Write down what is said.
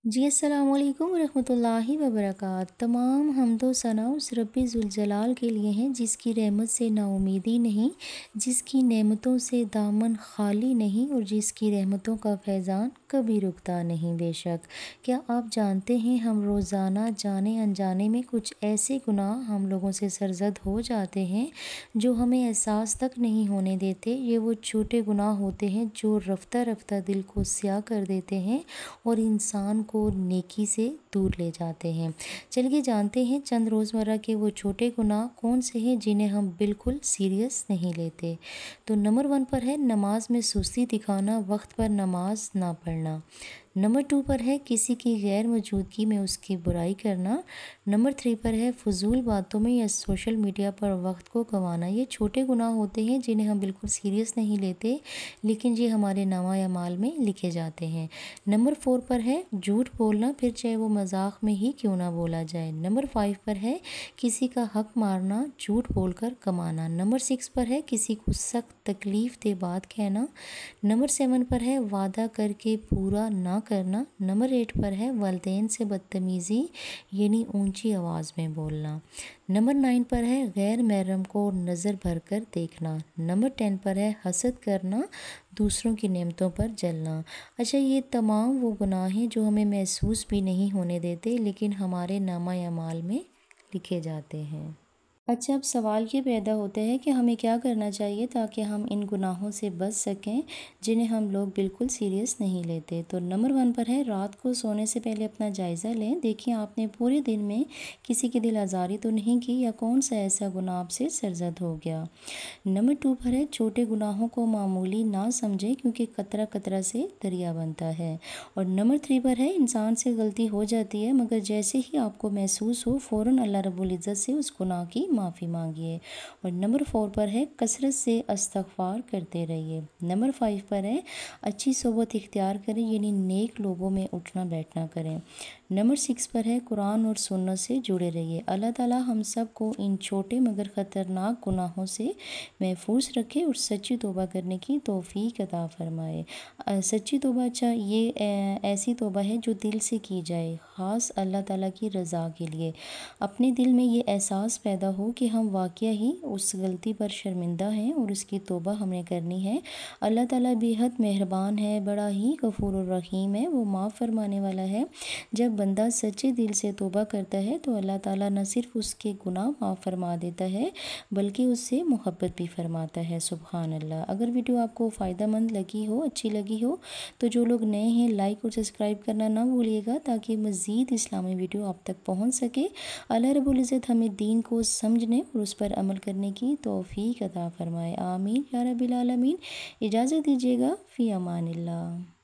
جی السلام علیکم ورحمۃ اللہ وبرکاتہ۔ تمام حمد و ثنا اس رب ذوالجلال کے لیے ہیں جس کی رحمت سے نا امیدی نہیں، جس کی نعمتوں سے دامن خالی نہیں اور جس کی رحمتوں کا فیضان کبھی رکتا نہیں۔ بے شک کیا آپ جانتے ہیں ہم روزانہ جانے انجانے میں کچھ ایسے گناہ ہم لوگوں سے سرزد ہو جاتے ہیں جو ہمیں احساس تک نہیں ہونے دیتے۔ یہ وہ چھوٹے گناہ ہوتے ہیں جو رفتہ رفتہ دل کو سیاہ کر دیتے ہیں اور انسان کو نیکی سے دور لے جاتے ہیں۔ چلیے جانتے ہیں چند روزمرہ کے وہ چھوٹے گناہ کون سے ہیں جنہیں ہم بالکل سیریس نہیں لیتے۔ تو نمبر 1 پر ہے نماز میں سستی دکھانا، وقت پر نماز نہ پڑھنا۔ نمبر 2 پر ہے کسی کی غیر موجودگی میں اس کی برائی کرنا۔ نمبر 3 پر ہے فضول باتوں میں یا سوشل میڈیا پر وقت کو گنوانا۔ یہ چھوٹے گناہ ہوتے ہیں جنہیں ہم بالکل سیریس نہیں لیتے لیکن یہ ہمارے نامہ اعمال میں لکھے جاتے ہیں۔ نمبر 4 پر ہے جھوٹ بولنا، پھر چاہے وہ مذاق میں ہی کیوں نہ بولا جائے۔ نمبر 5 پر ہے کسی کا حق مارنا، جھوٹ بول کر کمانا۔ نمبر 6 پر ہے کسی کو سخت تکلیف دہ بات کہنا۔ نمبر 7 پر ہے وعدہ کر کے پورا نہ کرنا۔ نمبر 8 پر ہے والدین سے بدتمیزی یعنی اونچی آواز میں بولنا۔ نمبر 9 پر ہے غیر محرم کو نظر بھر کر دیکھنا۔ نمبر 10 پر ہے حسد کرنا، دوسروں کی نعمتوں پر جلنا۔ اچھا، یہ تمام وہ گناہ ہیں جو ہمیں محسوس بھی نہیں ہونے دیتے لیکن ہمارے نامہ اعمال میں لکھے جاتے ہیں۔ اچھا، اب سوال یہ پیدا ہوتا ہے کہ ہمیں کیا کرنا چاہیے تاکہ ہم ان گناہوں سے بچ سکیں جنہیں ہم لوگ بالکل سیریس نہیں لیتے۔ تو نمبر 1 پر ہے رات کو سونے سے پہلے اپنا جائزہ لیں، دیکھیں آپ نے پورے دن میں کسی کی دل آزاری تو نہیں کی یا کون سا ایسا گناہ آپ سے سرزد ہو گیا۔ نمبر 2 پر ہے چھوٹے گناہوں کو معمولی نہ سمجھیں کیونکہ قطرہ قطرہ سے دریا بنتا ہے۔ اور نمبر 3 پر ہے انسان سے غلطی ہو جاتی ہے مگر جیسے ہی آپ کو محسوس ہو فوراً اللہ رب العزت سے اس گناہ کی معافی مانگیے۔ اور نمبر 4 پر ہے کثرت سے استغفار کرتے رہیے۔ نمبر 5 پر ہے اچھی صحبت اختیار کریں یعنی نیک لوگوں میں اٹھنا بیٹھنا کریں۔ نمبر 6 پر ہے قرآن اور سنت سے جڑے رہیے۔ اللہ تعالیٰ ہم سب کو ان چھوٹے مگر خطرناک گناہوں سے محفوظ رکھے اور سچی توبہ کرنے کی توفیق عطا فرمائے۔ سچی توبہ، اچھا یہ ایسی توبہ ہے جو دل سے کی جائے، خاص اللہ تعالیٰ کی رضا کے لیے۔ اپنے دل میں یہ احساس پیدا ہو کہ ہم واقعہ ہی اس غلطی پر شرمندہ ہیں اور اس کی توبہ ہم نے کرنی ہے۔ اللہ تعالیٰ بے حد مہربان ہے، بڑا ہی غفور الرحیم ہے، وہ معاف فرمانے والا ہے۔ جب بندہ سچے دل سے توبہ کرتا ہے تو اللہ تعالیٰ نہ صرف اس کے گناہ معاف فرما دیتا ہے بلکہ اس سے محبت بھی فرماتا ہے۔ سبحان اللہ۔ اگر ویڈیو آپ کو فائدہ مند لگی ہو، اچھی لگی ہو تو جو لوگ نئے ہیں لائک اور سبسکرائب کرنا نہ بھولیے گا تاکہ مزید اسلامی ویڈیو آپ تک پہنچ سکے۔ اللہ رب العزت ہمیں دین کو سمجھنے اور اس پر عمل کرنے کی توفیق عطا فرمائے۔ آمین یا رب العالمین۔ اجازت دیجیے گا، فی امان اللہ۔